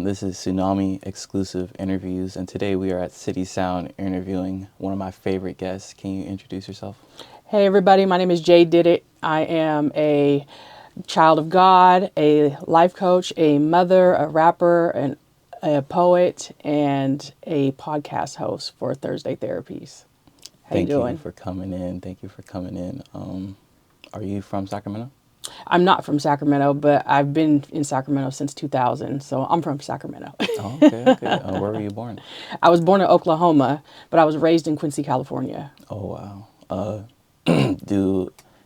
This is Tsunamii exclusive interviews, and today we are at City Sound interviewing one of my favorite guests. Can you introduce yourself? Hey everybody, my name is Jay Did It. I am a child of God, a life coach, a mother, a rapper, a poet, and a podcast host for Thursday Therapies. How you doing? Thank you for coming in. Thank you for coming in. Are you from Sacramento? I'm not from Sacramento, but I've been in Sacramento since 2000, so I'm from Sacramento. Oh, okay. Where were you born? I was born in Oklahoma, but I was raised in Quincy, California. Oh, wow.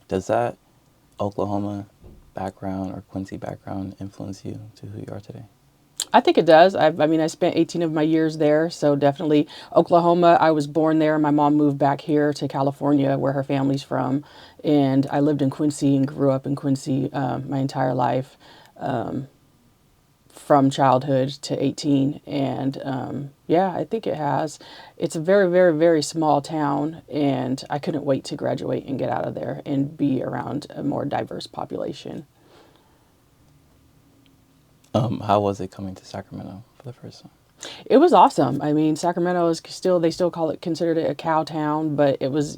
Does that Oklahoma background or Quincy background influence you to who you are today? I think it does. I spent 18 of my years there, so definitely Oklahoma. I was born there. My mom moved back here to California, where her family's from, and I lived in Quincy and grew up in Quincy my entire life, from childhood to 18. And yeah, I think it has. It's a very, very, very small town, and I couldn't wait to graduate and get out of there and be around a more diverse population. How was it coming to Sacramento for the first time? It was awesome. I mean, Sacramento is still, they still considered it a cow town, but it was,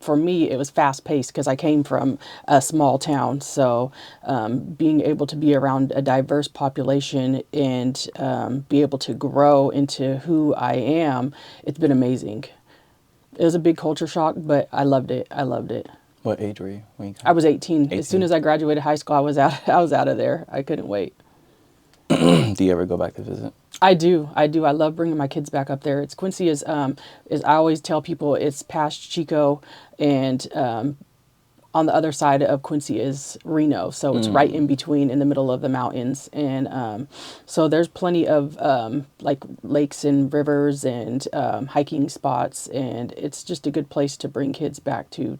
for me, it was fast paced because I came from a small town. So being able to be around a diverse population and be able to grow into who I am, it's been amazing. It was a big culture shock, but I loved it. I loved it. What age were you when you came? I was 18. 18. As soon as I graduated high school, I was out of there. I couldn't wait. Do you ever go back to visit? I do. I love bringing my kids back up there. Quincy is I always tell people it's past Chico, and on the other side of Quincy is Reno. So it's right in between, in the middle of the mountains. And so there's plenty of like lakes and rivers and hiking spots. And it's just a good place to bring kids back to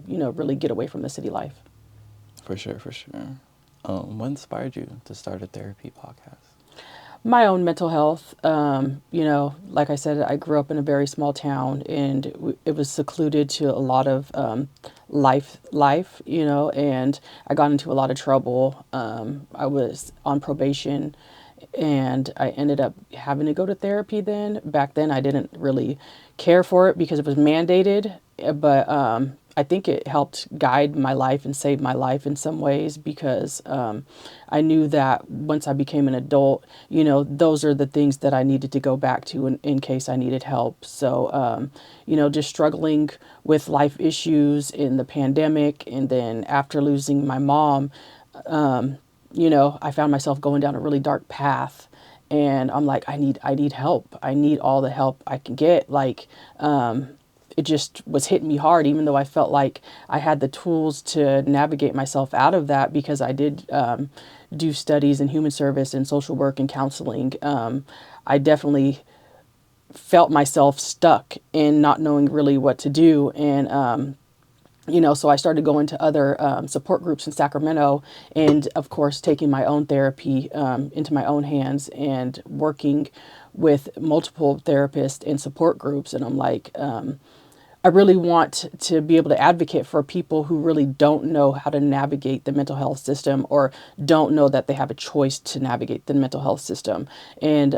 really get away from the city life. For sure. What inspired you to start a therapy podcast? My own mental health. Like I said, I grew up in a very small town, and it was secluded to a lot of life, and I got into a lot of trouble. I was on probation, and I ended up having to go to therapy then. Back then, I didn't really care for it because it was mandated, but I think it helped guide my life and save my life in some ways because I knew that once I became an adult, those are the things that I needed to go back to in case I needed help. So, just struggling with life issues in the pandemic, and then after losing my mom, I found myself going down a really dark path. And I'm like, I need help. I need all the help I can get. It just was hitting me hard, even though I felt like I had the tools to navigate myself out of that because I did do studies in human service and social work and counseling. I definitely felt myself stuck in not knowing really what to do. And, so I started going to other support groups in Sacramento and, of course, taking my own therapy into my own hands and working with multiple therapists and support groups. And I'm like, I really want to be able to advocate for people who really don't know how to navigate the mental health system or don't know that they have a choice to navigate the mental health system, and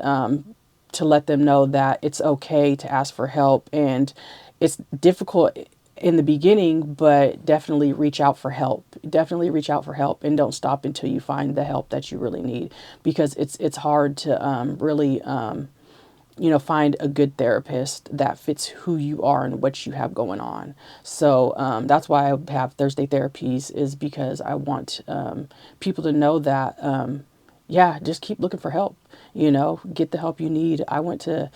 to let them know that it's okay to ask for help. And it's difficult in the beginning, but definitely reach out for help. Definitely reach out for help, and don't stop until you find the help that you really need, because it's hard to really find a good therapist that fits who you are and what you have going on. So that's why I have Thursday Therapies, is because I want people to know that, just keep looking for help, get the help you need. I went to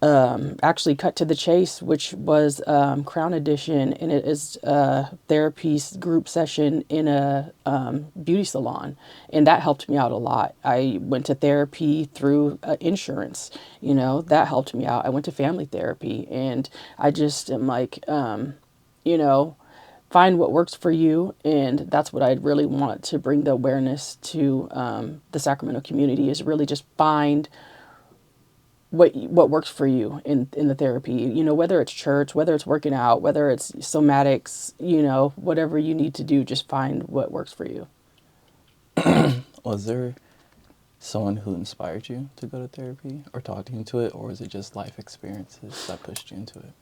actually Cut to the Chase, which was Crown Edition, and it is a therapy group session in a beauty salon, and that helped me out a lot. I went to therapy through insurance, that helped me out. I went to family therapy, and I just am like, find what works for you, and that's what I really want to bring the awareness to the Sacramento community, is really just find what works for you in the therapy, whether it's church, whether it's working out, whether it's somatics, whatever you need to do, just find what works for you. Was there someone who inspired you to go to therapy or talked you into it, or was it just life experiences that pushed you into it?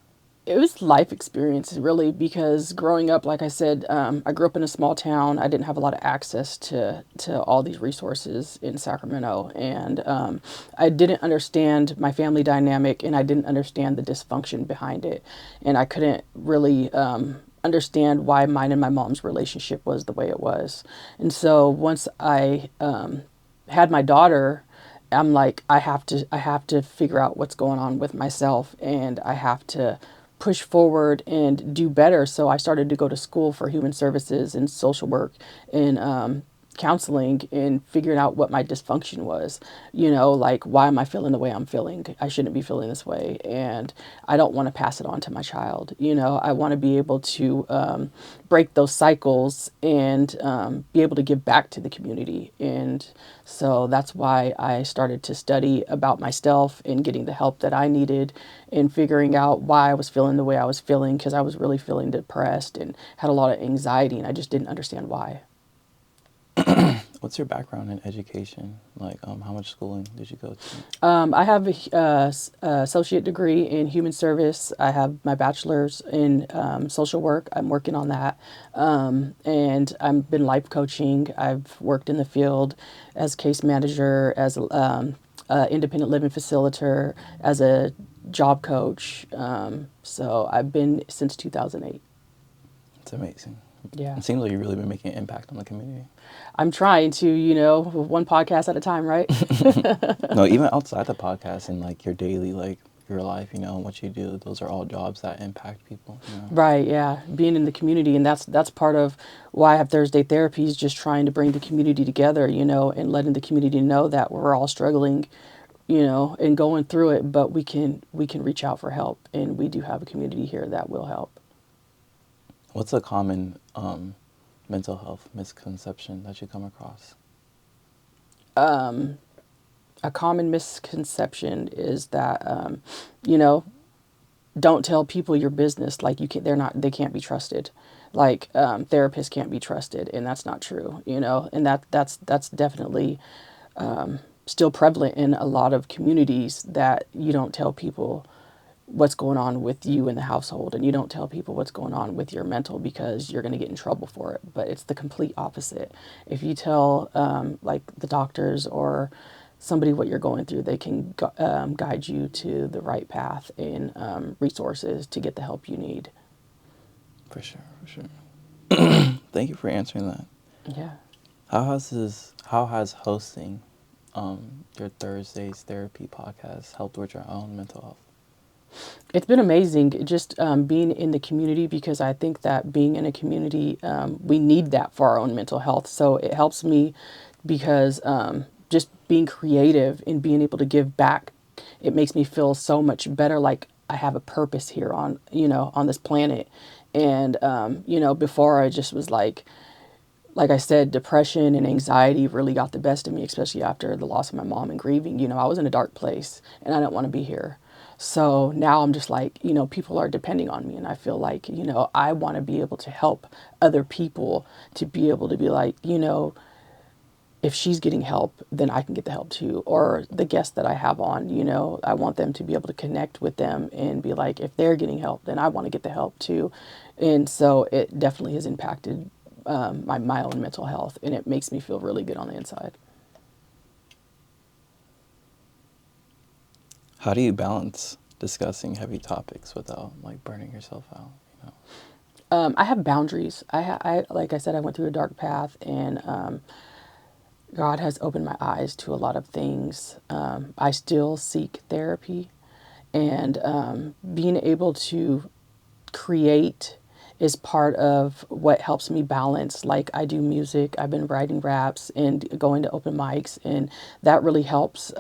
It was life experience really because growing up, like I said, I grew up in a small town. I didn't have a lot of access to all these resources in Sacramento, and I didn't understand my family dynamic, and I didn't understand the dysfunction behind it, and I couldn't really understand why mine and my mom's relationship was the way it was. And so once I had my daughter, I'm like, I have to figure out what's going on with myself, and I have to push forward and do better. So I started to go to school for human services and social work and counseling and figuring out what my dysfunction was. Like, why am I feeling the way I'm feeling? I shouldn't be feeling this way. And I don't want to pass it on to my child. I want to be able to break those cycles and be able to give back to the community. And so that's why I started to study about myself and getting the help that I needed and figuring out why I was feeling the way I was feeling, because I was really feeling depressed and had a lot of anxiety, and I just didn't understand why. What's your background in education? Like, how much schooling did you go to? I have a associate degree in human service. I have my bachelor's in social work. I'm working on that, and I've been life coaching. I've worked in the field as case manager, as a independent living facilitator, as a job coach. So I've been since 2008. It's amazing. Yeah. It seems like you've really been making an impact on the community. I'm trying to, one podcast at a time, right? No, even outside the podcast and like your daily, like your life, and what you do, those are all jobs that impact people. Right, yeah. Being in the community, and that's part of why I have Thursday Therapies, just trying to bring the community together, and letting the community know that we're all struggling, and going through it, but we can reach out for help, and we do have a community here that will help. What's a common mental health misconception that you come across? A common misconception is that you know, don't tell people your business. Like, they can't be trusted. Like, therapists can't be trusted, and that's not true. And that's definitely still prevalent in a lot of communities, that you don't tell people what's going on with you in the household, and you don't tell people what's going on with your mental, because you're going to get in trouble for it. But it's the complete opposite. If you tell like the doctors or somebody what you're going through, they can guide you to the right path and resources to get the help you need. For sure, for sure. Thank you for answering that. Yeah. How has hosting your Thursdays Therapy podcast helped with your own mental health? It's been amazing, just being in the community, because I think that being in a community, we need that for our own mental health. So it helps me because just being creative and being able to give back, it makes me feel so much better. Like, I have a purpose here on this planet. And before, I just was like I said, depression and anxiety really got the best of me, especially after the loss of my mom and grieving. I was in a dark place, and I didn't want to be here. So now I'm just like, people are depending on me, and I feel like, I want to be able to help other people, to be able to be like, if she's getting help, then I can get the help too. Or the guests that I have on, I want them to be able to connect with them and be like, if they're getting help, then I want to get the help too. And so it definitely has impacted my own mental health, and it makes me feel really good on the inside. How do you balance discussing heavy topics without like burning yourself out? I have boundaries. Like I said, I went through a dark path, and God has opened my eyes to a lot of things. I still seek therapy, and being able to create is part of what helps me balance. Like, I do music, I've been writing raps and going to open mics, and that really helps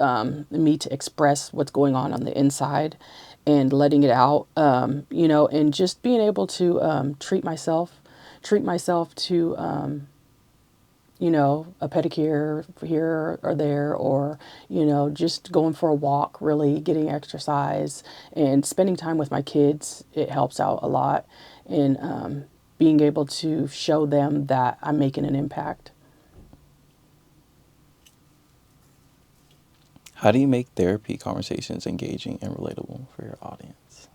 me to express what's going on the inside and letting it out, and just being able to treat myself to a pedicure here or there, or, just going for a walk, really getting exercise and spending time with my kids. It helps out a lot in being able to show them that I'm making an impact. How do you make therapy conversations engaging and relatable for your audience?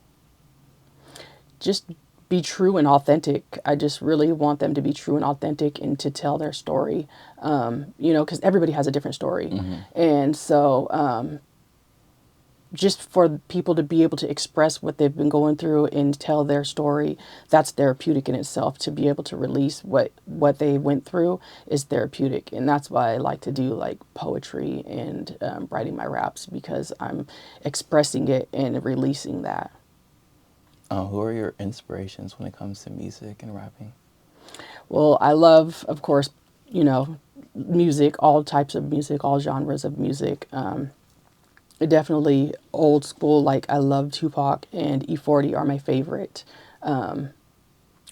Just be true and authentic. I just really want them to be true and authentic and to tell their story. Because everybody has a different story. And so just for people to be able to express what they've been going through and tell their story, that's therapeutic in itself. To be able to release what they went through is therapeutic. And that's why I like to do like poetry and writing my raps, because I'm expressing it and releasing that. Who are your inspirations when it comes to music and rapping? Well, I love, of course, music, all types of music, all genres of music. Definitely old school, like I love Tupac and E40 are my favorite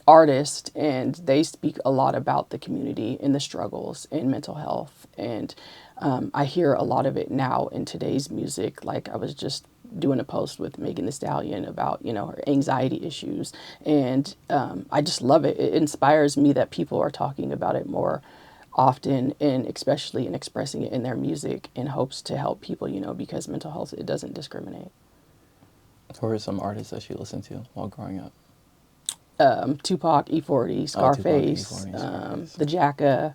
artists, and they speak a lot about the community and the struggles in mental health. And I hear a lot of it now in today's music. Like I was just doing a post with Megan Thee Stallion about, her anxiety issues. And I just love it. It inspires me that people are talking about it more often, and especially in expressing it in their music, in hopes to help people, because mental health, it doesn't discriminate. Who are some artists that you listened to while growing up? Tupac, E40, Oh, Tupac, Scarface, E40, Scarface. the Jacka.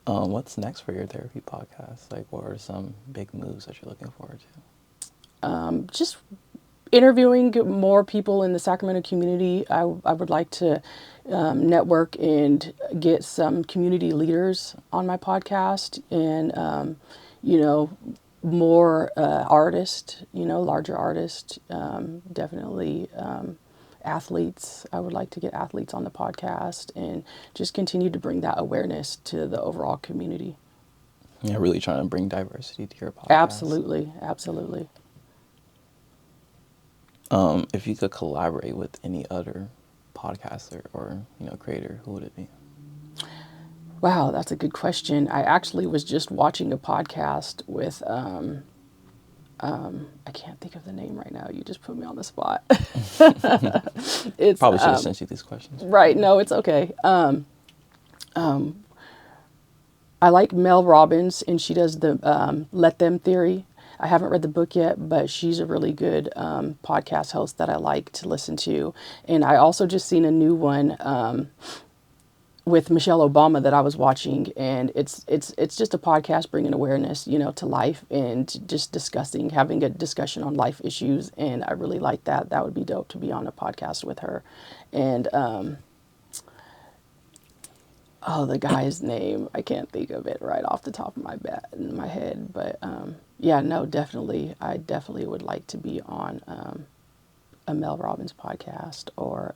What's next for your therapy podcast? Like, what are some big moves that you're looking forward to? Just interviewing more people in the Sacramento community. I would like to network and get some community leaders on my podcast, and more artists, larger artists, definitely athletes. I would like to get athletes on the podcast and just continue to bring that awareness to the overall community. Yeah, really trying to bring diversity to your podcast. Absolutely, absolutely. If you could collaborate with any other podcaster or creator, who would it be? Wow, that's a good question. I actually was just watching a podcast with I can't think of the name right now. You just put me on the spot. It's Probably should have sent you these questions. right. No, it's okay. I like Mel Robbins, and she does the Let Them theory. I haven't read the book yet, but she's a really good podcast host that I like to listen to. And I also just seen a new one with Michelle Obama that I was watching, and it's just a podcast bringing awareness, to life, and just having a discussion on life issues. And I really like that. That would be dope to be on a podcast with her. And the guy's name, I can't think of it right off the top of my head, but yeah, no, definitely, I definitely would like to be on a Mel Robbins podcast, or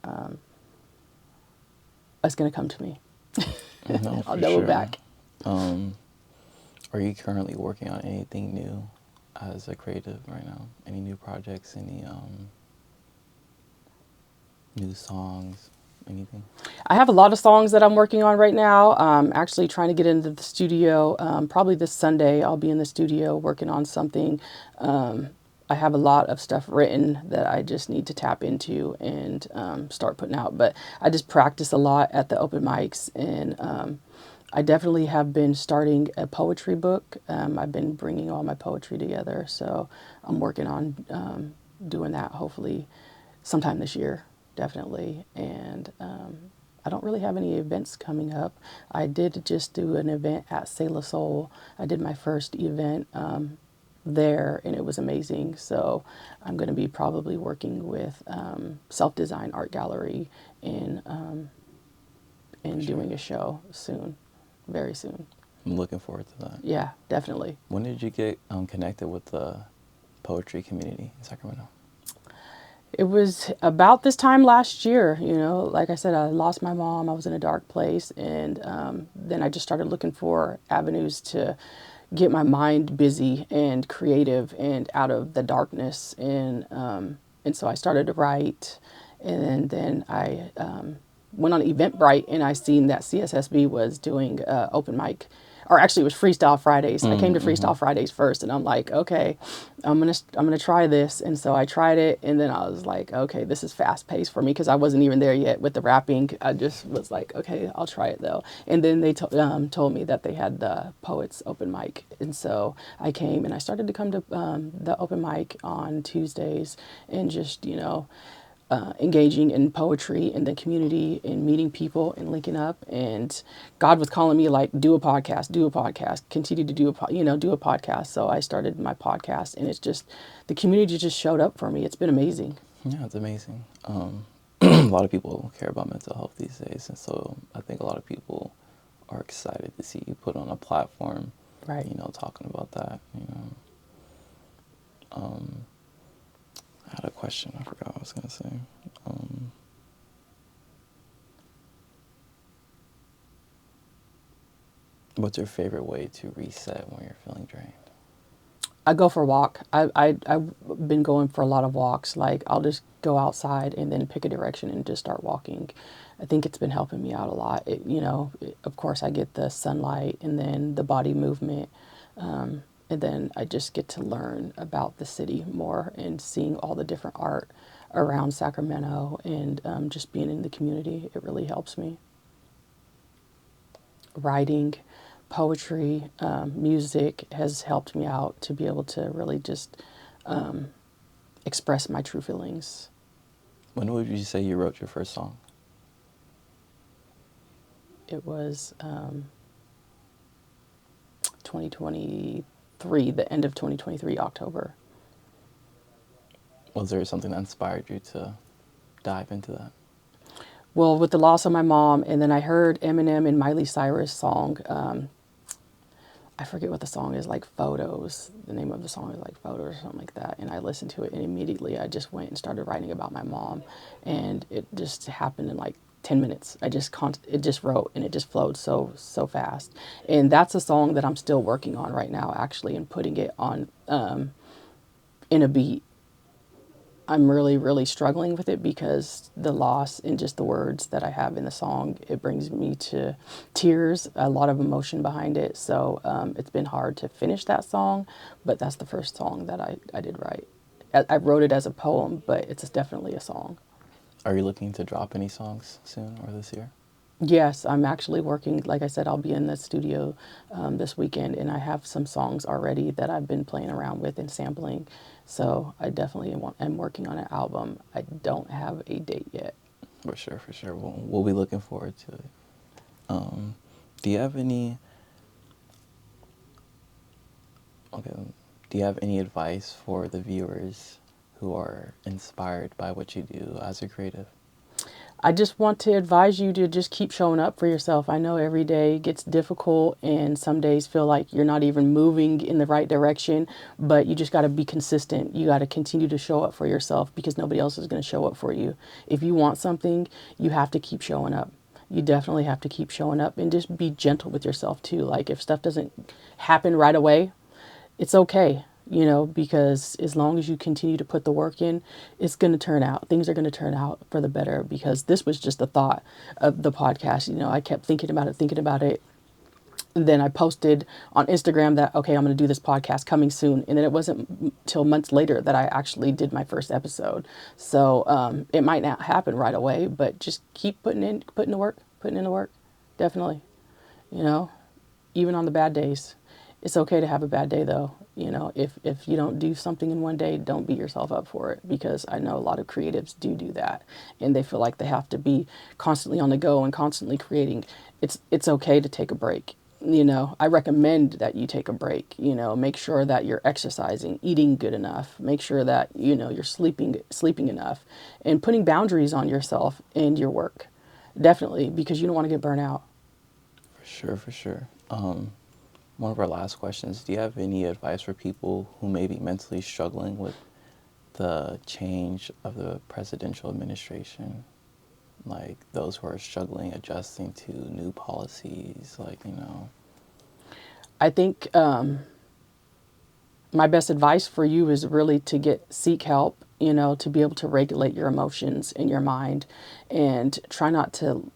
it's gonna come to me. No, I'll for double sure. back. Are you currently working on anything new as a creative right now? Any new projects? Any new songs? Anything? I have a lot of songs that I'm working on right now. I'm actually trying to get into the studio. Probably this Sunday, I'll be in the studio working on something. I have a lot of stuff written that I just need to tap into and start putting out. But I just practice a lot at the open mics, and I definitely have been starting a poetry book. I've been bringing all my poetry together, so I'm working on doing that hopefully sometime this year, definitely. And I don't really have any events coming up. I did just do an event at C'est La Soul. I did my first event there, and it was amazing. So I'm going to be probably working with Self-Design Art Gallery and doing a show soon, very soon. I'm looking forward to that. Yeah, definitely. When did you get connected with the poetry community in Sacramento? It was about this time last year. Like I said, I lost my mom. I was in a dark place, and then I just started looking for avenues to get my mind busy and creative and out of the darkness. And so I started to write, and then I went on Eventbrite, and I seen that CSSB was doing open mic or actually it was Freestyle Fridays. I came to Freestyle Fridays first, and I'm like, okay, I'm gonna try this. And so I tried it, and then I was like, okay, this is fast paced for me because I wasn't even there yet with the rapping. I just was like, okay, I'll try it though. And then they told me that they had the Poets open mic, and so I came and I started to come to the open mic on Tuesdays and just engaging in poetry in the community and meeting people and linking up. And God was calling me like, do a podcast, continue to do a podcast. So I started my podcast, and it's just, the community just showed up for me. It's been amazing. Yeah, it's amazing. A lot of people care about mental health these days, and so I think a lot of people are excited to see you put on a platform, Right. talking about that. I had a question. I forgot what I was gonna say. What's your favorite way to reset when you're feeling drained? I go for a walk. I've been going for a lot of walks. Like, I'll just go outside and then pick a direction and just start walking. I think it's been helping me out a lot. Of course, I get the sunlight and then the body movement. And then I just get to learn about the city more and seeing all the different art around Sacramento, and just being in the community. It really helps me. Writing, poetry, music has helped me out to be able to really just express my true feelings. When would you say you wrote your first song? It was 2023, the end of 2023, October. Was there something that inspired you to dive into that? Well, with the loss of my mom, and then I heard Eminem and Miley Cyrus song. I forget what the song is, like Photos. The name of the song is like Photos or something like that. And I listened to it, and immediately I just went and started writing about my mom. And it just happened in like 10 minutes. It just wrote, and it just flowed so fast. And that's a song that I'm still working on right now, actually, and putting it on in a beat. I'm really, really struggling with it because the loss and just the words that I have in the song, it brings me to tears, a lot of emotion behind it. So it's been hard to finish that song, but that's the first song that I did write. I wrote it as a poem, but it's definitely a song. Are you looking to drop any songs soon or this year? Yes, I'm actually working. Like I said, I'll be in the studio this weekend, and I have some songs already that I've been playing around with and sampling. So I definitely am working on an album. I don't have a date yet. For sure, for sure. We'll be looking forward to it. Do you have any? Okay. Do you have any advice for the viewers who are inspired by what you do as a creative? I just want to advise you to just keep showing up for yourself. I know every day gets difficult, and some days feel like you're not even moving in the right direction, but you just got to be consistent. You got to continue to show up for yourself because nobody else is going to show up for you. If you want something, you have to keep showing up. You definitely have to keep showing up, and just be gentle with yourself too. Like, if stuff doesn't happen right away, it's okay, because as long as you continue to put the work in, it's going to turn out. Things are going to turn out for the better, because this was just the thought of the podcast. I kept thinking about it. And then I posted on Instagram that, okay, I'm going to do this podcast coming soon. And then it wasn't till months later that I actually did my first episode. So it might not happen right away, but just keep putting in the work. Definitely. Even on the bad days. It's okay to have a bad day though. If you don't do something in one day, don't beat yourself up for it, because I know a lot of creatives do that, and they feel like they have to be constantly on the go and constantly creating. It's okay to take a break. I recommend that you take a break. Make sure that you're exercising, eating good enough, make sure that you're sleeping enough, and putting boundaries on yourself and your work. Definitely, because you don't want to get burnt out. For sure, for sure. One of our last questions, do you have any advice for people who may be mentally struggling with the change of the presidential administration? Like those who are struggling adjusting to new policies, I think my best advice for you is really to seek help, to be able to regulate your emotions in your mind, and try not to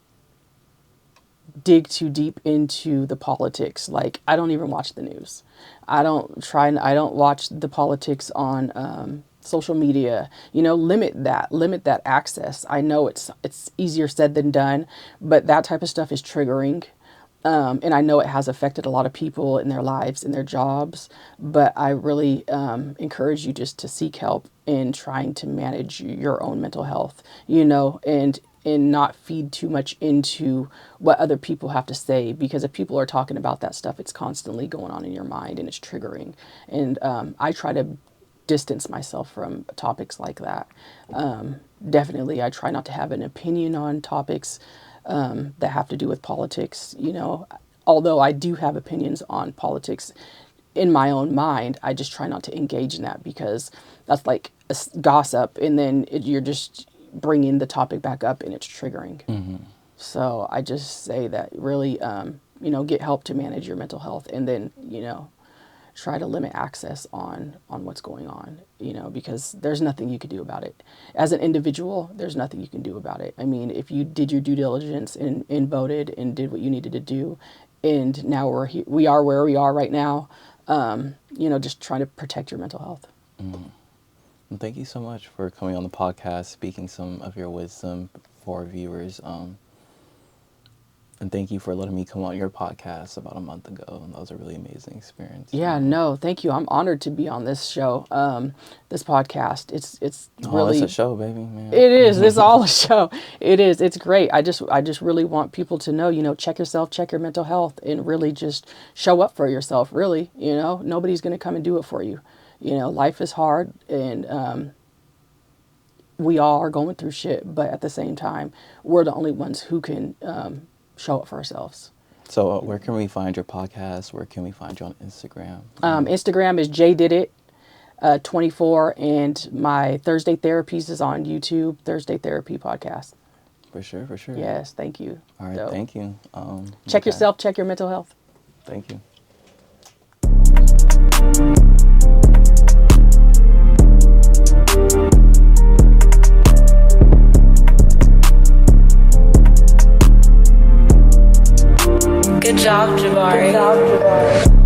dig too deep into the politics. Like, I don't even watch the news. I don't watch the politics on social media. Limit that access. I know it's easier said than done, but that type of stuff is triggering. And I know it has affected a lot of people in their lives, in their jobs, but I really encourage you just to seek help in trying to manage your own mental health, and not feed too much into what other people have to say, because if people are talking about that stuff, it's constantly going on in your mind and it's triggering. And I try to distance myself from topics like that. Definitely, I try not to have an opinion on topics that have to do with politics. Although I do have opinions on politics in my own mind, I just try not to engage in that, because that's like gossip, and then you're just bringing the topic back up and it's triggering. So I just say that really, get help to manage your mental health, and then, try to limit access on what's going on, because there's nothing you can do about it. As an individual, there's nothing you can do about it. I mean, if you did your due diligence and voted and did what you needed to do, and now we are where we are right now, just trying to protect your mental health. Well, thank you so much for coming on the podcast, speaking some of your wisdom for our viewers. And thank you for letting me come on your podcast about a month ago. That was a really amazing experience. Yeah, no, thank you. I'm honored to be on this show, this podcast. It's really, it's a show, baby, man. It is. It's all a show. It is. It's great. I just really want people to know, check yourself, check your mental health, and really just show up for yourself. Really, nobody's going to come and do it for you. Life is hard, and we all are going through shit. But at the same time, we're the only ones who can show up for ourselves. So where can we find your podcast? Where can we find you on Instagram? Instagram is JDidIt24, and my Thursday Therapies is on YouTube, Thursday Therapy Podcast. For sure. Yes, thank you. All right, thank you. Check yourself, check your mental health. Thank you. Good job, Jabari.